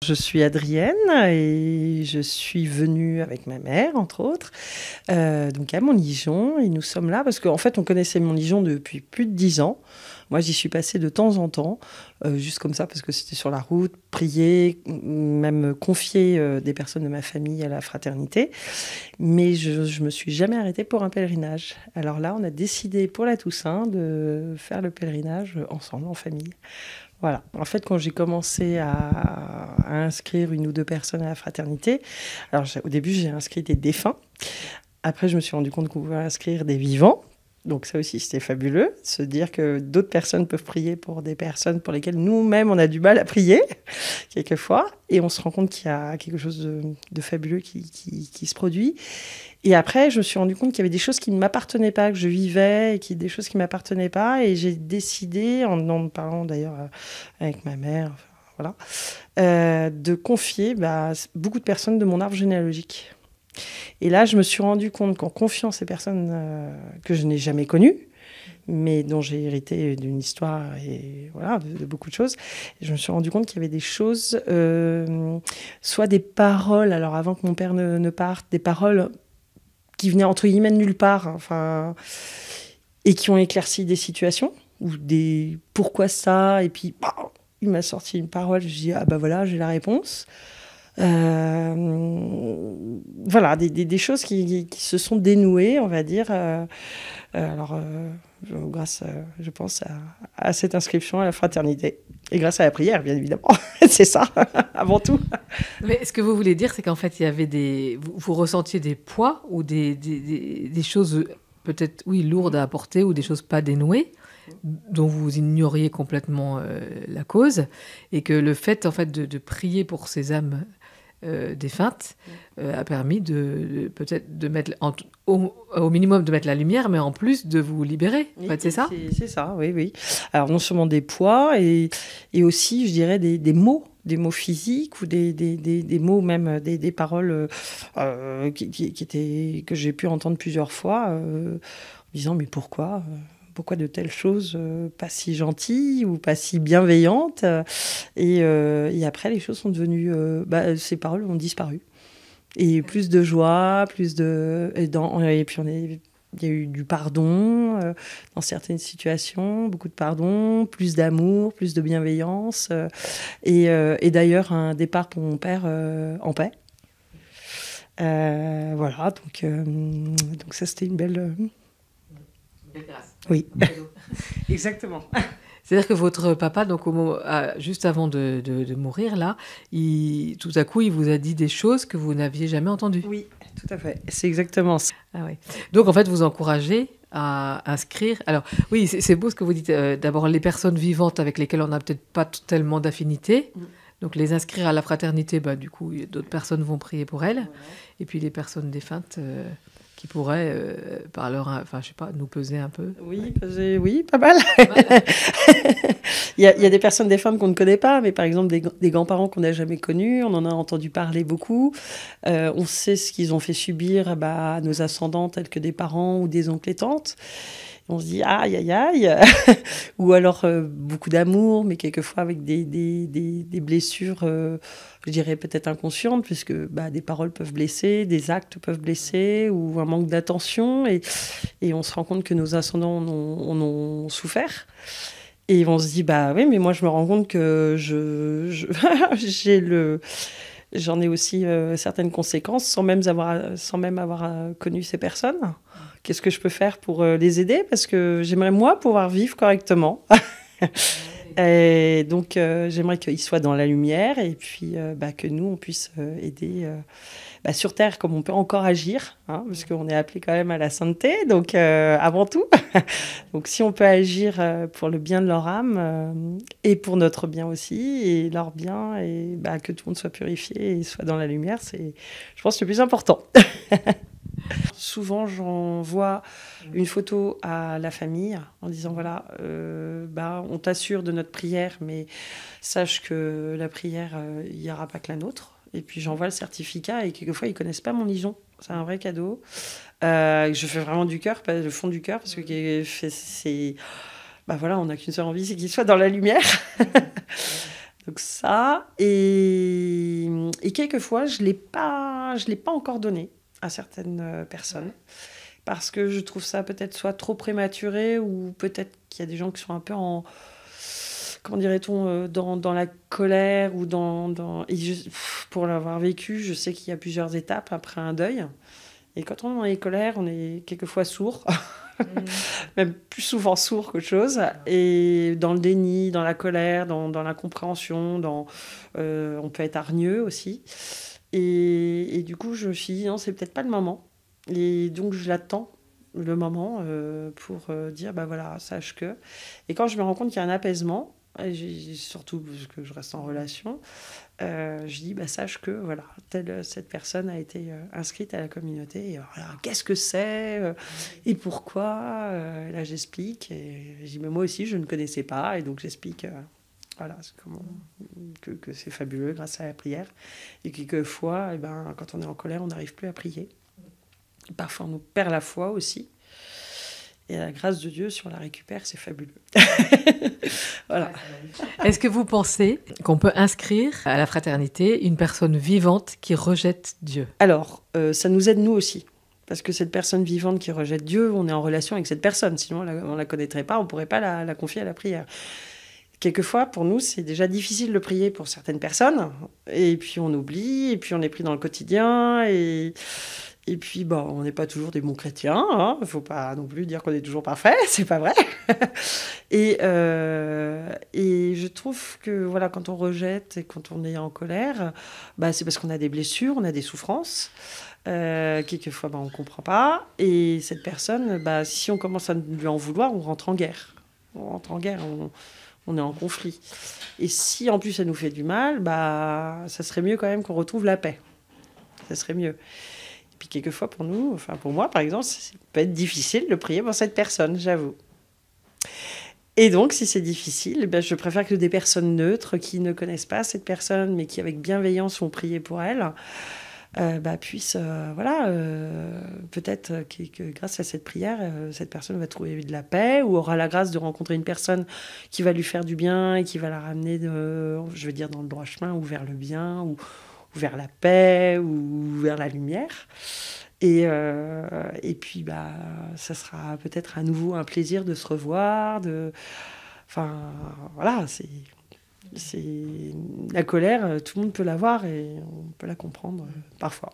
Je suis Adrienne et je suis venue avec ma mère, entre autres, donc à Montligeon. Et nous sommes là parce qu'en fait, on connaissait Montligeon depuis plus de 10 ans. Moi, j'y suis passée de temps en temps, juste comme ça, parce que c'était sur la route, prier, même confier des personnes de ma famille à la fraternité. Mais je me suis jamais arrêtée pour un pèlerinage. Alors là, on a décidé pour la Toussaint de faire le pèlerinage ensemble, en famille. Voilà. En fait, quand j'ai commencé à inscrire une ou deux personnes à la fraternité, alors au début, j'ai inscrit des défunts. Après, je me suis rendu compte qu'on pouvait inscrire des vivants. Donc ça aussi, c'était fabuleux, se dire que d'autres personnes peuvent prier pour des personnes pour lesquelles nous-mêmes, on a du mal à prier, quelquefois. Et on se rend compte qu'il y a quelque chose de fabuleux qui se produit. Et après, je me suis rendu compte qu'il y avait des choses qui ne m'appartenaient pas, que je vivais, et des choses qui ne m'appartenaient pas. Et j'ai décidé, en parlant d'ailleurs avec ma mère, enfin, voilà, de confier beaucoup de personnes de mon arbre généalogique. Et là, je me suis rendu compte qu'en confiant ces personnes que je n'ai jamais connues, mais dont j'ai hérité d'une histoire et voilà, de beaucoup de choses, je me suis rendu compte qu'il y avait des choses, soit des paroles, alors avant que mon père ne parte, des paroles qui venaient entre guillemets de nulle part, enfin, et qui ont éclairci des situations, ou des pourquoi ça, et puis il m'a sorti une parole, je dis ah bah voilà, j'ai la réponse. Voilà, des choses qui se sont dénouées, on va dire, grâce, je pense, à cette inscription à la fraternité. Et grâce à la prière, bien évidemment. C'est ça, avant tout. Mais ce que vous voulez dire, c'est qu'en fait, il y avait vous ressentiez des poids ou des choses peut-être, oui, lourdes à apporter ou des choses pas dénouées, dont vous ignoriez complètement la cause, et que le fait, en fait, de prier pour ces âmes défuntes a permis peut-être de mettre au minimum de mettre la lumière, mais en plus de vous libérer. En fait, c'est ça. C'est ça, oui, oui. Alors non seulement des poids et aussi, je dirais, des mots physiques ou des mots, même des paroles que j'ai pu entendre plusieurs fois, en disant mais pourquoi de telles choses pas si gentilles ou pas si bienveillantes, et après les choses sont devenues, ces paroles ont disparu, et plus de joie, et puis il y a eu du pardon dans certaines situations, beaucoup de pardon, plus d'amour, plus de bienveillance, et d'ailleurs un départ pour mon père en paix. Voilà, donc ça c'était une belle grâce. Oui, exactement. C'est-à-dire que votre papa, donc juste avant de mourir, là, tout à coup, il vous a dit des choses que vous n'aviez jamais entendues. Oui, tout à fait. C'est exactement ça. Ah oui. Donc, en fait, vous encouragez à inscrire. Alors, oui, c'est beau ce que vous dites. D'abord, les personnes vivantes avec lesquelles on n'a peut-être pas tellement d'affinité. Donc, les inscrire à la fraternité, du coup, d'autres personnes vont prier pour elles. Voilà. Et puis, les personnes défuntes qui pourraient, par leur, enfin, je sais pas, nous peser un peu. Oui, oui, pas mal. Il y a des personnes défuntes qu'on ne connaît pas, mais par exemple des grands-parents qu'on n'a jamais connus, on en a entendu parler beaucoup. On sait ce qu'ils ont fait subir à nos ascendants, tels que des parents ou des oncles et tantes. On se dit aïe, aïe, aïe. Ou alors beaucoup d'amour, mais quelquefois avec des blessures, je dirais peut-être inconscientes, puisque des paroles peuvent blesser, des actes peuvent blesser, ou un manque d'attention. Et on se rend compte que nos ascendants en ont souffert. Et on se dit, oui, mais moi je me rends compte que j'en ai aussi certaines conséquences sans même avoir connu ces personnes. Qu'est-ce que je peux faire pour les aider? Parce que j'aimerais, moi, pouvoir vivre correctement. Et donc, j'aimerais qu'ils soient dans la lumière et puis que nous, on puisse aider sur Terre comme on peut encore agir, hein, parce qu'on est appelé quand même à la sainteté, donc avant tout. Donc, si on peut agir pour le bien de leur âme et pour notre bien aussi, et leur bien, et que tout le monde soit purifié et soit dans la lumière, c'est, je pense, le plus important. Souvent, j'envoie une photo à la famille en disant voilà, on t'assure de notre prière, mais sache que la prière, il n'y aura pas que la nôtre. Et puis j'envoie le certificat et quelquefois ils connaissent pas Montligeon. C'est un vrai cadeau. Je fais vraiment du cœur, pas le fond du cœur, parce que c'est, voilà, on n'a qu'une seule envie, c'est qu'il soit dans la lumière. Donc ça, et Et quelquefois, je l'ai pas encore donné à certaines personnes. Parce que je trouve ça peut-être soit trop prématuré ou peut-être qu'il y a des gens qui sont un peu en... Comment dirait-on, dans la colère ou pour l'avoir vécu, je sais qu'il y a plusieurs étapes après un deuil. Et quand on est dans les colères, on est quelquefois sourd, même plus souvent sourd qu'autre chose. Et dans le déni, dans la colère, dans l'incompréhension, on peut être hargneux aussi. Et du coup, je me suis dit, non, c'est peut-être pas le moment. Et donc, je l'attends, le moment, pour dire, bah voilà, sache que... Et quand je me rends compte qu'il y a un apaisement, et surtout parce que je reste en relation, je dis, bah, sache que voilà, cette personne a été inscrite à la communauté. Et voilà, qu'est-ce que c'est et pourquoi là, j'explique. Et je dis, mais moi aussi, je ne connaissais pas. Et donc, j'explique voilà, que c'est fabuleux grâce à la prière. Et quelquefois, eh ben, quand on est en colère, on n'arrive plus à prier. Parfois, on nous perd la foi aussi. Et la grâce de Dieu, si on la récupère, c'est fabuleux. Voilà. Est-ce que vous pensez qu'on peut inscrire à la fraternité une personne vivante qui rejette Dieu? Alors, ça nous aide nous aussi. Parce que cette personne vivante qui rejette Dieu, on est en relation avec cette personne. Sinon, on ne la connaîtrait pas, on ne pourrait pas la confier à la prière. Quelquefois, pour nous, c'est déjà difficile de prier pour certaines personnes. Et puis, on oublie, et puis on est pris dans le quotidien. Et puis, bon, on n'est pas toujours des bons chrétiens. Il ne faut pas non plus dire qu'on est toujours parfait. C'est pas vrai. Et je trouve que voilà, quand on rejette et quand on est en colère, bah, c'est parce qu'on a des blessures, on a des souffrances. Quelquefois, bah, on ne comprend pas. Et cette personne, bah, si on commence à lui en vouloir, on rentre en guerre. On est en conflit. Et si en plus ça nous fait du mal, bah, ça serait mieux quand même qu'on retrouve la paix. Ça serait mieux. Et puis quelquefois pour nous, enfin pour moi par exemple, ça peut être difficile de prier pour cette personne, j'avoue. Et donc si c'est difficile, ben, je préfère que des personnes neutres qui ne connaissent pas cette personne, mais qui avec bienveillance vont prier pour elle, bah, puissent, voilà, peut-être que grâce à cette prière, cette personne va trouver de la paix ou aura la grâce de rencontrer une personne qui va lui faire du bien et qui va la ramener, je veux dire, dans le droit chemin ou vers le bien ou vers la paix ou vers la lumière. Et puis, bah, ça sera peut-être à nouveau un plaisir de se revoir. Enfin, voilà, c'est la colère, tout le monde peut l'avoir et on peut la comprendre parfois.